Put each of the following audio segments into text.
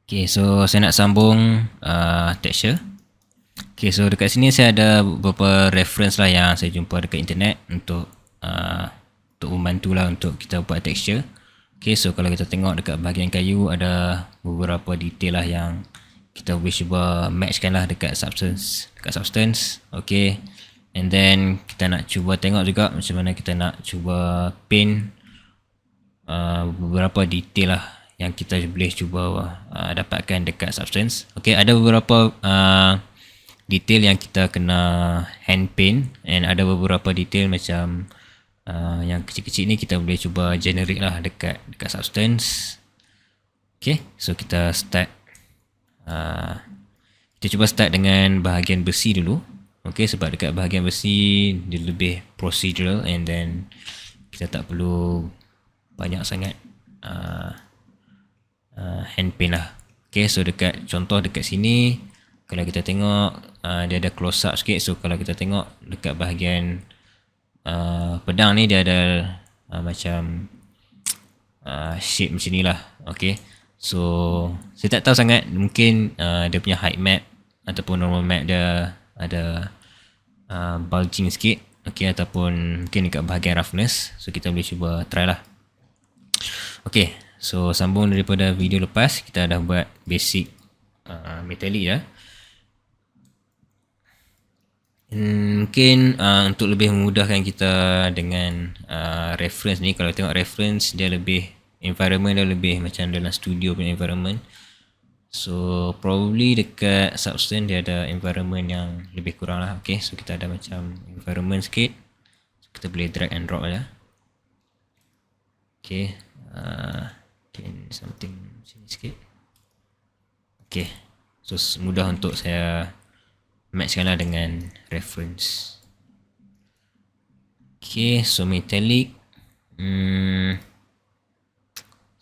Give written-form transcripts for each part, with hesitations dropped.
Okay, so saya nak sambung texture. Okay, so dekat sini saya ada beberapa reference lah yang saya jumpa dekat internet untuk membantu lah untuk kita buat texture. Okay, so kalau kita tengok dekat bahagian kayu ada beberapa detail lah yang kita boleh cuba matchkan lah dekat substance. Okay, and then kita nak cuba tengok juga macam mana kita nak cuba paint beberapa detail lah yang kita boleh cuba dapatkan dekat substance. Okay, ada beberapa detail yang kita kena hand paint, and ada beberapa detail macam yang kecil-kecil ni kita boleh cuba generate lah dekat substance. Okay, so kita start kita cuba start dengan bahagian besi dulu. Okay, sebab dekat bahagian besi dia lebih procedural, and then kita tak perlu banyak sangat hand paint lah. Okay, so dekat contoh dekat sini kalau kita tengok dia ada close up sikit. So kalau kita tengok dekat bahagian pedang ni dia ada macam shape macam ni lah. Okay, so saya tak tahu sangat, mungkin dia punya height map ataupun normal map dia ada bulging sikit. Okay, ataupun mungkin dekat bahagian roughness. So kita boleh cuba try lah. Okay, so sambung daripada video lepas, kita dah buat basic metallic dah. Mungkin untuk lebih memudahkan kita dengan reference ni, kalau tengok reference dia lebih environment dia lebih macam dalam studio punya environment. So probably dekat substance dia ada environment yang lebih kurang lah. Okay, so kita ada macam environment sikit, so kita boleh drag and drop je. Okay, something macam ni sikit. Okay, so mudah untuk saya matchkan lah dengan reference. Okay, so metallic.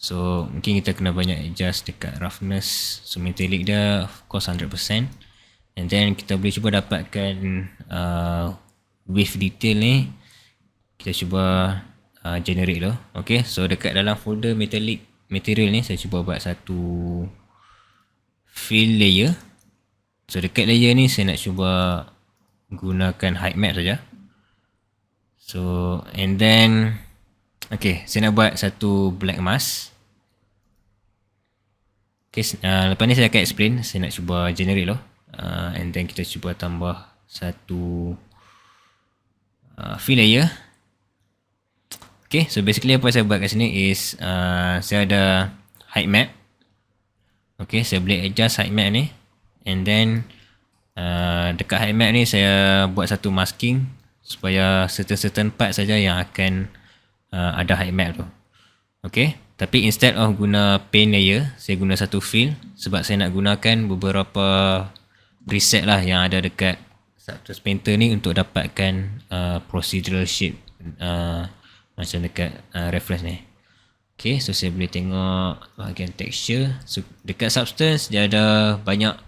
So mungkin kita kena banyak adjust dekat roughness. So metallic dia of course 100%. And then kita boleh cuba dapatkan wave detail ni. Kita cuba generate tu. Okay, so dekat dalam folder metallic material ni saya cuba buat satu fill layer. So dekat layer ni saya nak cuba gunakan height map saja. So and then okay, saya nak buat satu black mask. Okay, lepas ni saya akan explain. Saya nak cuba generate loh. And then kita cuba tambah satu fill layer. Okay, so basically apa saya buat kat sini is saya ada height map. Okay, saya boleh adjust height map ni. And then dekat height map ni saya buat satu masking supaya certain part saja yang akan ada height map tu. Okay, tapi instead of guna paint layer, saya guna satu fill sebab saya nak gunakan beberapa preset lah yang ada dekat Substance Painter ni untuk dapatkan procedural shape macam dekat reference ni. Okay, so saya boleh tengok bahagian texture. So dekat Substance dia ada banyak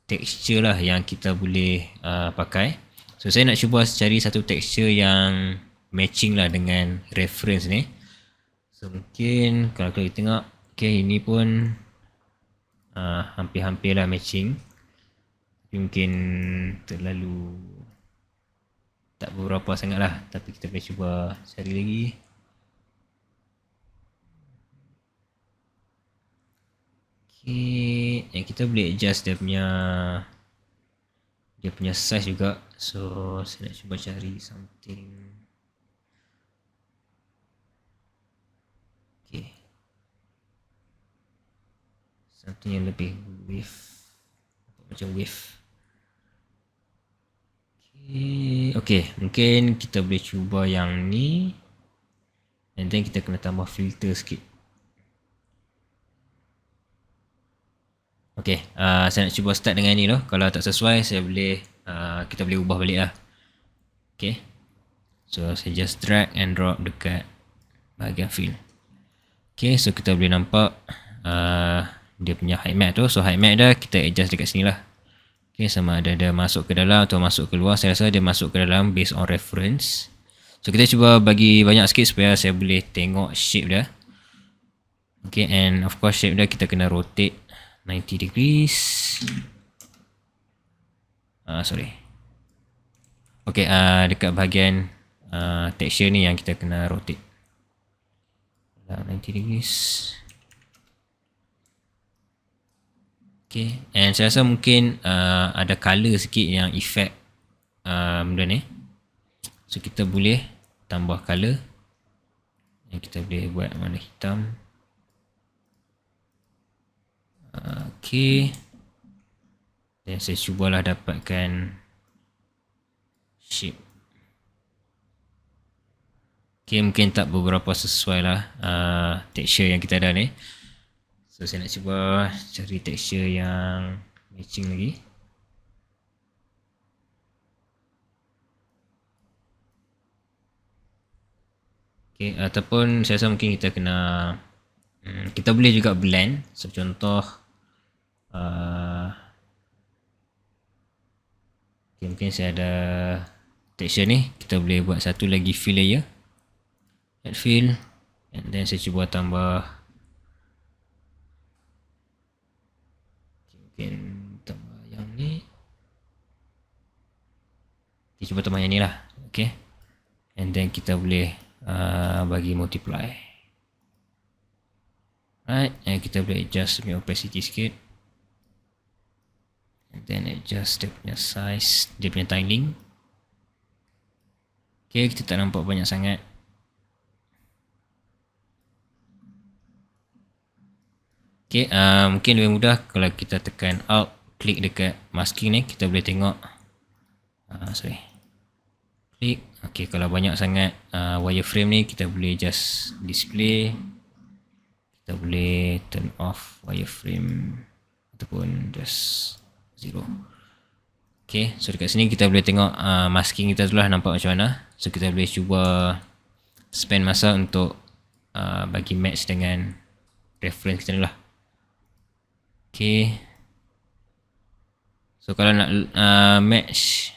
texture lah yang kita boleh pakai. So saya nak cuba cari satu texture yang matching lah dengan reference ni. So mungkin kalau kita tengok, okay, ini pun hampir-hampir lah matching. Tapi mungkin terlalu tak berapa sangat lah. Tapi kita boleh cuba cari lagi. Okay, and kita boleh adjust dia punya size juga. So saya nak cuba cari something. Okay, something yang lebih wave, macam wave. Okay, mungkin kita boleh cuba yang ni. And then kita kena tambah filter sikit. Okay, saya nak cuba start dengan ni loh. Kalau tak sesuai saya boleh kita boleh ubah balik lah. Okay, so saya just drag and drop dekat bahagian fill. Okay, so kita boleh nampak dia punya height map tu. So height map dah kita adjust dekat sini lah. Okay, sama ada dia masuk ke dalam atau masuk ke luar. Saya rasa dia masuk ke dalam based on reference. So kita cuba bagi banyak sikit supaya saya boleh tengok shape dia. Okay, and of course shape dia kita kena rotate 90 degrees. Sorry. Okay, dekat bahagian texture ni yang kita kena rotate 90 degrees. Okay, and saya rasa mungkin ada colour sikit yang effect benda ni. So kita boleh tambah colour. Yang kita boleh buat warna hitam. Okay, dan saya cubalah dapatkan shape. Okay, mungkin tak beberapa sesuai lah texture yang kita ada ni. So saya nak cuba cari texture yang matching lagi. Okay, ataupun saya rasa mungkin kita kena kita boleh juga blend. So contoh okay, mungkin saya ada texture ni, kita boleh buat satu lagi fill layer, add fill, and then saya cuba tambah mungkin tambah yang ni. Kita cuba tambah yang ni lah. Okay, and then kita boleh bagi multiply. Right, and kita boleh adjust punya opacity sikit, and then adjust dia punya size, dia punya tiling. Okay, kita tak nampak banyak sangat. Okay, mungkin lebih mudah kalau kita tekan Alt, klik dekat masking ni, kita boleh tengok klik. Okay, kalau banyak sangat wireframe ni, kita boleh just display. Kita boleh turn off wireframe ataupun just 0. Okay, so dekat sini kita boleh tengok masking kita dulu lah nampak macam mana. So kita boleh cuba spend masa untuk bagi match dengan reference kita dulu lah. Okay, so kalau nak match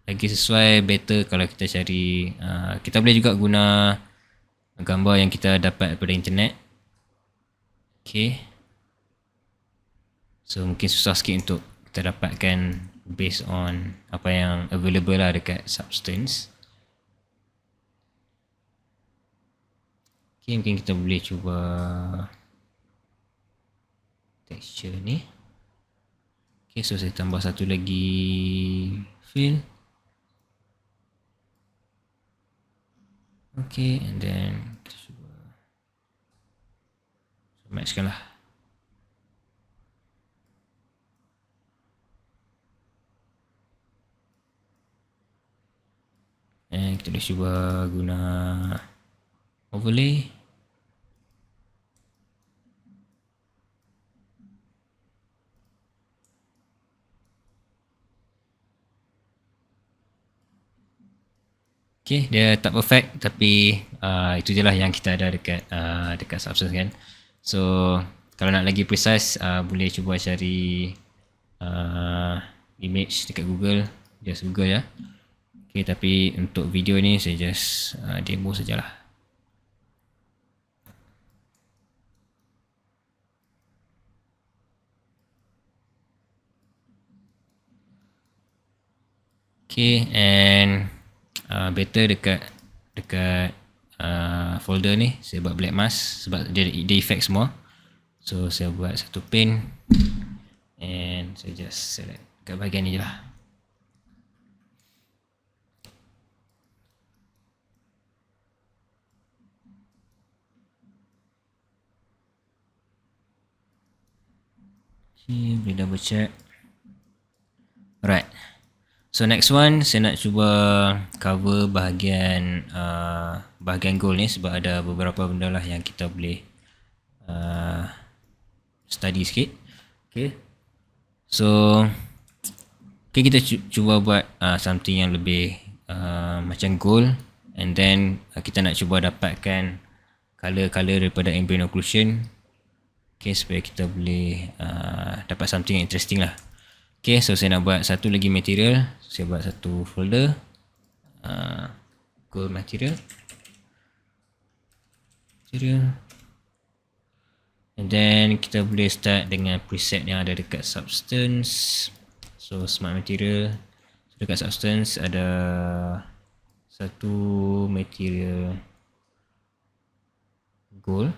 lagi sesuai, better kalau kita cari kita boleh juga guna gambar yang kita dapat daripada internet. Okay, so mungkin susah sikit untuk kita dapatkan based on apa yang available lah dekat Substance. Okay, mungkin kita boleh cuba texture ni. Okay, so saya tambah satu lagi fill. Okay, and then kita cuba matchkan lah. And kita boleh cuba guna overlay. Okay, dia tak perfect tapi itu je lah yang kita ada dekat Substance kan. So kalau nak lagi precise boleh cuba cari image dekat Google, just Google ya. Okay, tapi untuk video ni saya just demo sajalah. Okay, and better dekat folder ni saya buat black mask sebab dia effect semua. So saya buat satu pane and saya just select kat bahagian ni je lah. Okay, boleh double check. Alright, so next one saya nak cuba cover bahagian goal ni sebab ada beberapa benda lah yang kita boleh study sikit. Okay, so okay, kita cuba buat something yang lebih macam goal, and then kita nak cuba dapatkan color-color daripada ambient occlusion. Okay, supaya kita boleh dapat something yang interesting lah. Okay, so saya nak buat satu lagi material. Saya buat satu folder gold material, And then kita boleh start dengan preset yang ada dekat substance. So smart material, so, dekat substance ada satu material gold.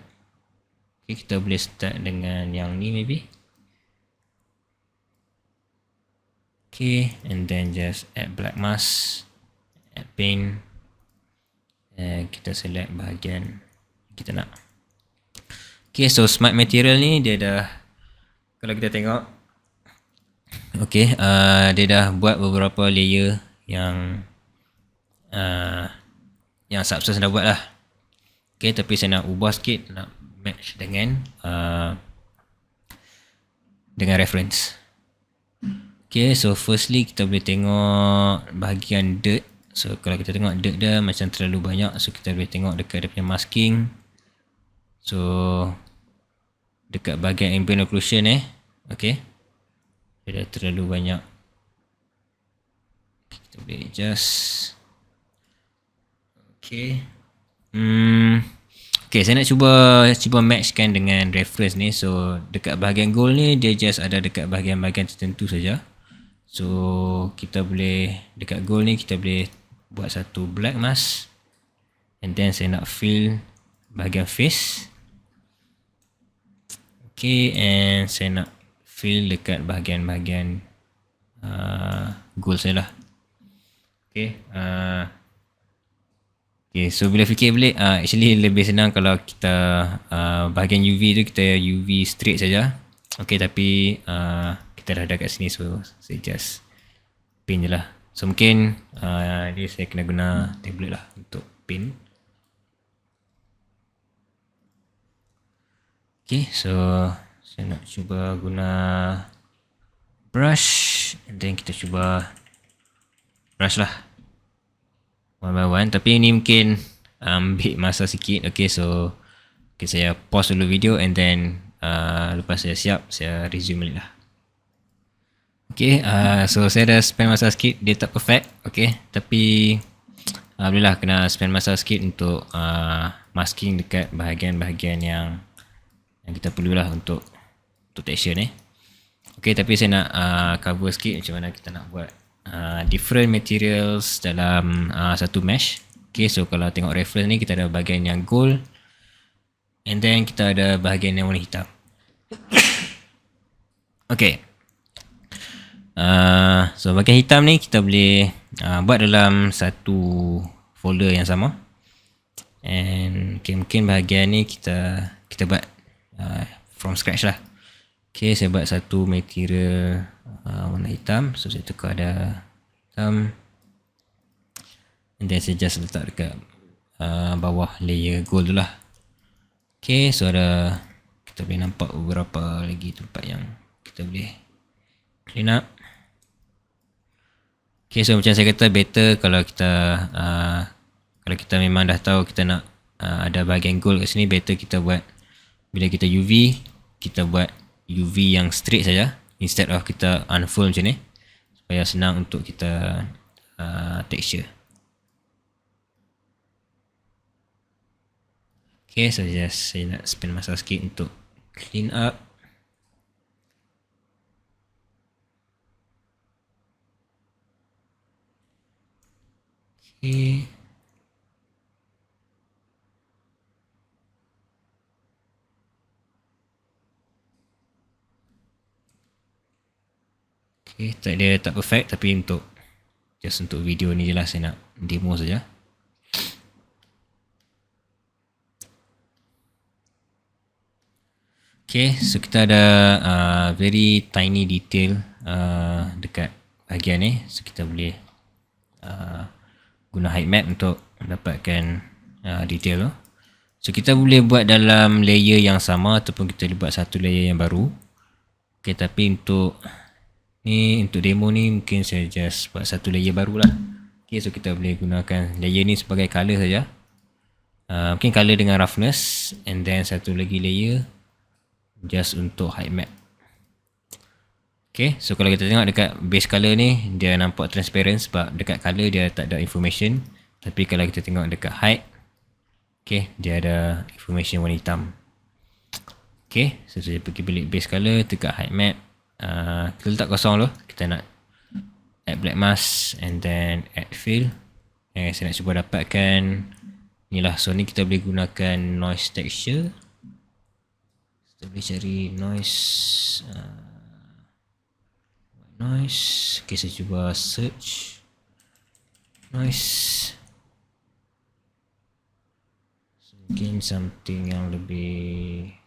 Okay, kita boleh start dengan yang ni maybe. Okay, and then just add black mask, add paint, and kita select bahagian kita nak. Okay, so smart material ni dia dah, kalau kita tengok, okay, dia dah buat beberapa layer yang substance dah buat lah. Okay, tapi saya nak ubah sikit, nak match dengan reference. Okay, so firstly kita boleh tengok bahagian dirt. So kalau kita tengok dirt dia macam terlalu banyak, so kita boleh tengok dekat dia punya masking. So dekat bahagian ambient occlusion okay, dia dah terlalu banyak. Kita boleh adjust. Okay. Okay, saya nak cuba matchkan dengan reference ni. So dekat bahagian gold ni dia just ada dekat bahagian-bahagian tertentu saja. So kita boleh dekat gold ni kita boleh buat satu black mask, and then saya nak fill bahagian face. Okay, and saya nak fill dekat bahagian-bahagian gold saya lah. Okay, okay, so bila fikir balik, actually lebih senang kalau kita bahagian UV tu kita UV straight saja. Okay, tapi kita dah ada kat sini, so saya just paint je lah. So mungkin ni saya kena guna tablet lah untuk paint. Okay, so saya nak cuba guna brush, and then kita cuba brush lah one by one. Tapi ni mungkin ambil masa sikit. Okay, so okay, saya pause dulu video, and then lepas saya siap saya resume balik lah. Okay, so saya dah spend masa sikit, dia tak perfect. Okay, tapi boleh lah, kena spend masa sikit untuk masking dekat bahagian-bahagian yang kita perlulah untuk texture ni. Okay, tapi saya nak cover sikit macam mana kita nak buat different materials dalam satu mesh. Okay, so kalau tengok reference ni kita ada bahagian yang gold, and then kita ada bahagian yang warna hitam. Okay, so bahagian hitam ni kita boleh buat dalam satu folder yang sama. And okay, mungkin bahagian ni kita buat from scratch lah. Okay, saya buat satu material warna hitam. So saya tukar ada hitam, and then saya just letak dekat bawah layer gold tu lah. Okay, so ada, kita boleh nampak beberapa lagi tempat yang kita boleh clean up. Okay, so macam saya kata, better kalau kita memang dah tahu kita nak ada bahagian gold kat sini, better kita buat, bila kita UV, kita buat UV yang straight saja, instead of kita unfold macam ni, supaya senang untuk kita texture. Okay, so saya nak spend masa sikit untuk clean up. Okay. Okay, dia tak perfect, tapi just untuk video ni je lah, saya nak demo saja. Okay, so kita ada very tiny detail dekat bahagian ni. So kita boleh guna height map untuk dapatkan detail tu. So kita boleh buat dalam layer yang sama, ataupun kita boleh buat satu layer yang baru. Okay, tapi untuk demo ni mungkin saya just buat satu layer baru lah. Okay, so kita boleh gunakan layer ni sebagai color saja. Mungkin color dengan roughness, and then satu lagi layer just untuk height map. Okay, so kalau kita tengok dekat base color ni, dia nampak transparent sebab dekat color dia tak ada information. Tapi kalau kita tengok dekat height, okay, dia ada information warna hitam. Okay, so saya pergi bilik base color, tekan height map. Kita letak kosong dulu. Kita nak add black mask and then add fill. Saya nak cuba dapatkan ni lah. So ni kita boleh gunakan noise texture. Kita boleh cari noise. Noise. Okay, saya cuba search noise. So, mungkin something yang lebih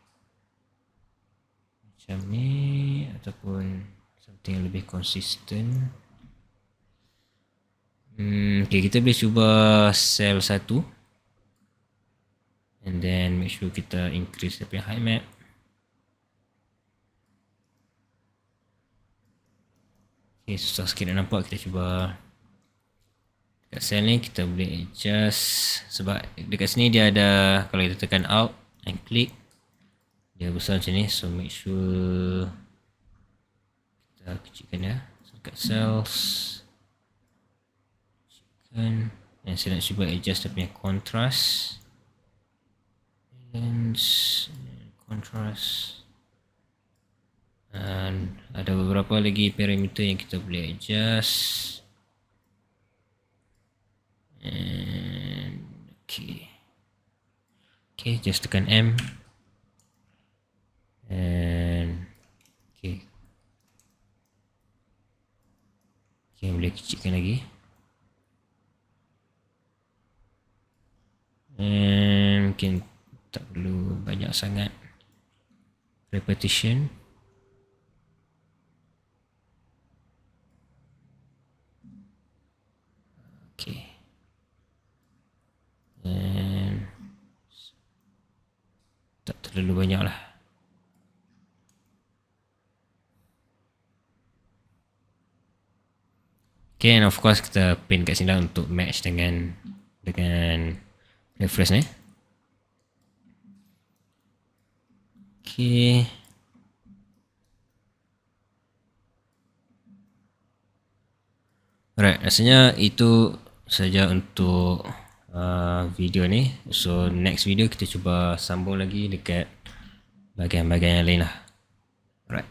macam ni ataupun something yang lebih konsisten. Okay, kita boleh cuba cell 1 and then make sure kita increase dia punya height map. Okay, susah sikit nak nampak. Kita cuba dekat cell ni kita boleh adjust, sebab dekat sini dia ada, kalau kita tekan alt and click dia besar macam ni. So make sure kita kecilkan dia. So, dekat cells kecilkan, dan saya nak cuba adjust dia punya contrast, balance, contrast, dan ada beberapa lagi parameter yang kita boleh adjust. And okay, just tekan M. And okay, boleh kecilkan lagi. And mungkin tak perlu banyak sangat repetition. Okay, and tak terlalu banyak lah. Okay, and of course kita pin kat sini lah untuk match dengan reference ni. Okay, alright, rasanya itu saja untuk video ni. So next video kita cuba sambung lagi dekat bahagian-bahagian yang lain lah. Alright.